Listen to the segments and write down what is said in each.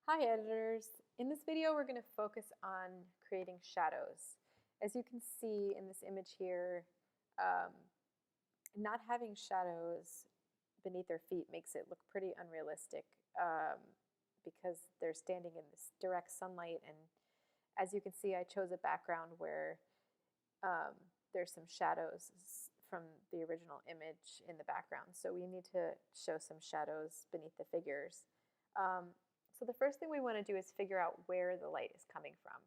Hi editors! In this video we're going to focus on creating shadows. As you can see in this image here, not having shadows beneath their feet makes it look pretty unrealistic because they're standing in this direct sunlight, and as you can see I chose a background where there's some shadows from the original image in the background, so we need to show some shadows beneath the figures. So the first thing we want to do is figure out where the light is coming from.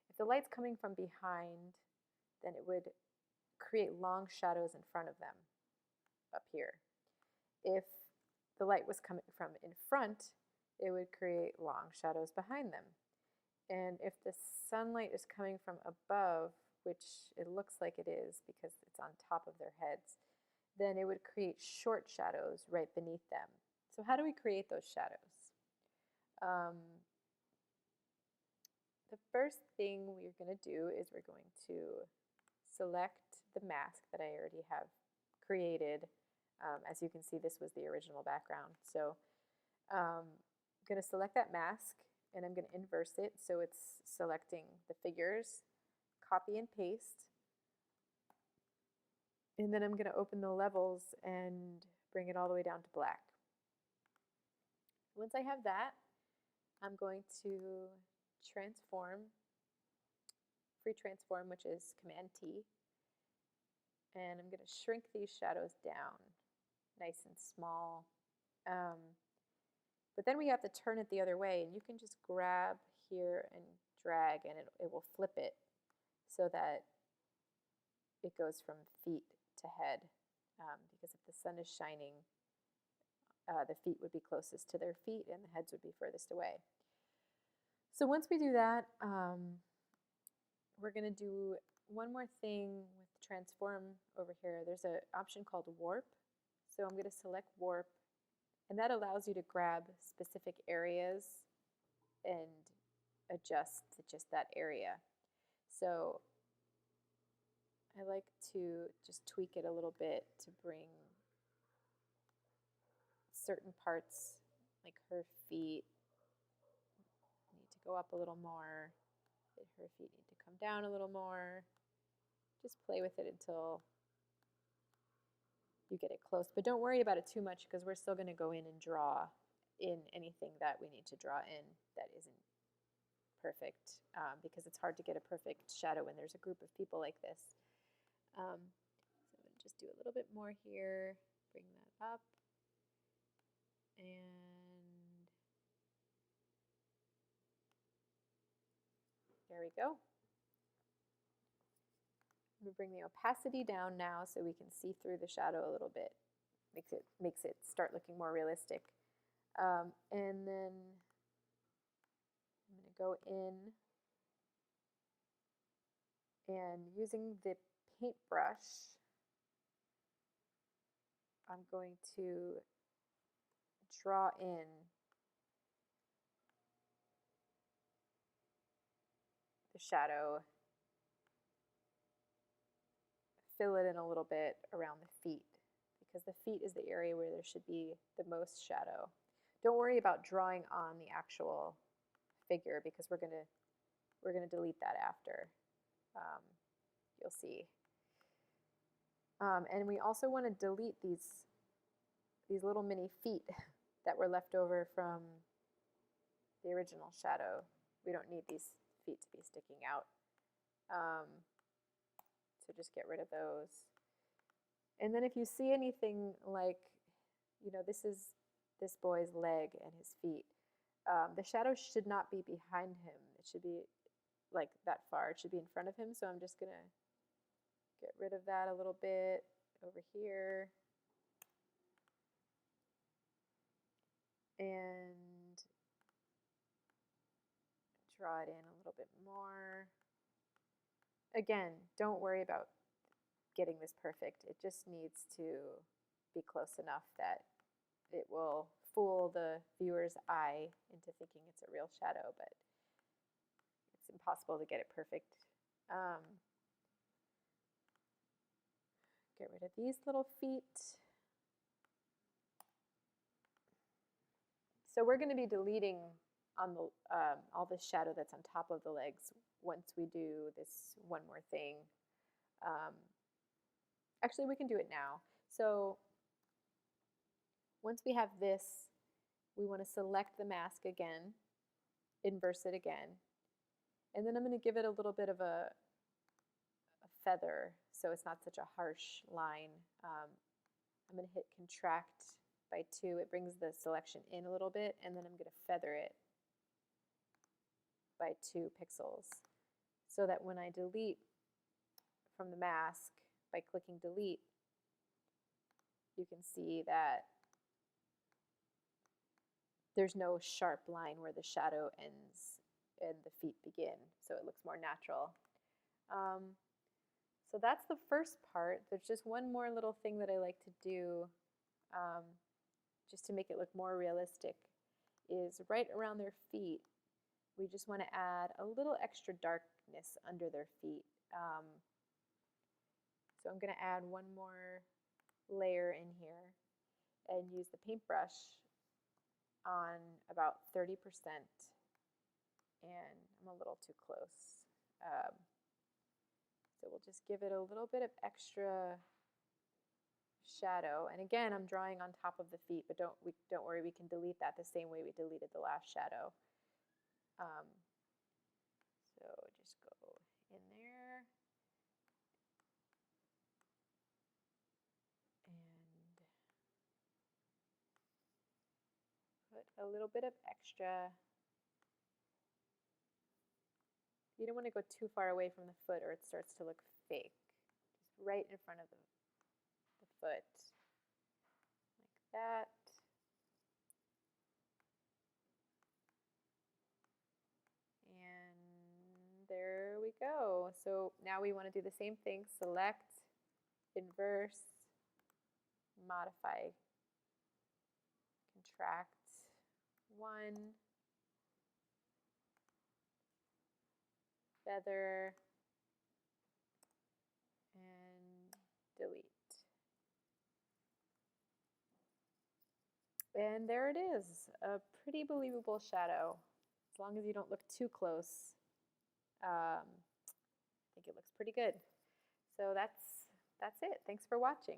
If the light's coming from behind, then it would create long shadows in front of them up here. If the light was coming from in front, it would create long shadows behind them. And if the sunlight is coming from above, which it looks like it is because it's on top of their heads, then it would create short shadows right beneath them. So how do we create those shadows? The first thing we're going to do is we're going to select the mask that I already have created. As you can see, this was the original background. So I'm going to select that mask and I'm going to inverse it so it's selecting the figures, copy and paste, and then I'm going to open the levels and bring it all the way down to black. Once I have that, I'm going to transform, free transform, which is Command T, and I'm going to shrink these shadows down nice and small. But then we have to turn it the other way, and you can just grab here and drag and it will flip it so that it goes from feet to head, because if the sun is shining, the feet would be closest to their feet and the heads would be furthest away. So once we do that, we're going to do one more thing with transform over here. There's an option called warp. So I'm going to select warp, and that allows you to grab specific areas and adjust to just that area. So I like to just tweak it a little bit to bring certain parts, like her feet, need to go up a little more. Her feet need to come down a little more. Just play with it until you get it close. But don't worry about it too much because we're still going to go in and draw in anything that we need to draw in that isn't perfect, because it's hard to get a perfect shadow when there's a group of people like this. So I'm going to just do a little bit more here, bring that up, and there we go. I'm going to bring the opacity down now so we can see through the shadow a little bit. Makes it start looking more realistic. And then I'm going to go in and using the paintbrush, I'm going to draw in the shadow, fill it in a little bit around the feet, because the feet is the area where there should be the most shadow. Don't worry about drawing on the actual figure because we're going to delete that after. You'll see. And we also want to delete these little mini feet that were left over from the original shadow. We don't need these feet to be sticking out. So just get rid of those. And then if you see anything like, this is this boy's leg and his feet, the shadow should not be behind him. It should be like that far. It should be in front of him. So I'm just going to get rid of that a little bit over here. And draw it in a little bit more. Again, don't worry about getting this perfect. It just needs to be close enough that it will fool the viewer's eye into thinking it's a real shadow, but it's impossible to get it perfect. Get rid of these little feet. So we're going to be deleting on the all the shadow that's on top of the legs once we do this one more thing. Actually, we can do it now. So once we have this, we want to select the mask again, inverse it again, and then I'm going to give it a little bit of a feather so it's not such a harsh line. I'm going to hit contract by 2. It brings the selection in a little bit, and then I'm going to feather it by 2 pixels so that when I delete from the mask by clicking delete, you can see that there's no sharp line where the shadow ends and the feet begin, so it looks more natural. So that's the first part. There's just one more little thing that I like to do just to make it look more realistic, is right around their feet, we just want to add a little extra darkness under their feet. So I'm going to add one more layer in here and use the paintbrush on about 30%, and I'm a little too close. So we'll just give it a little bit of extra shadow. And again, I'm drawing on top of the feet, but don't worry, we can delete that the same way we deleted the last shadow. So just go in there and put a little bit of extra. You don't want to go too far away from the foot or it starts to look fake. Just right in front of the foot, like that. And there we go. So now we want to do the same thing. Select, inverse, modify, contract 1, feather, and delete. And there it is, a pretty believable shadow. As long as you don't look too close, I think it looks pretty good. So that's it. Thanks for watching.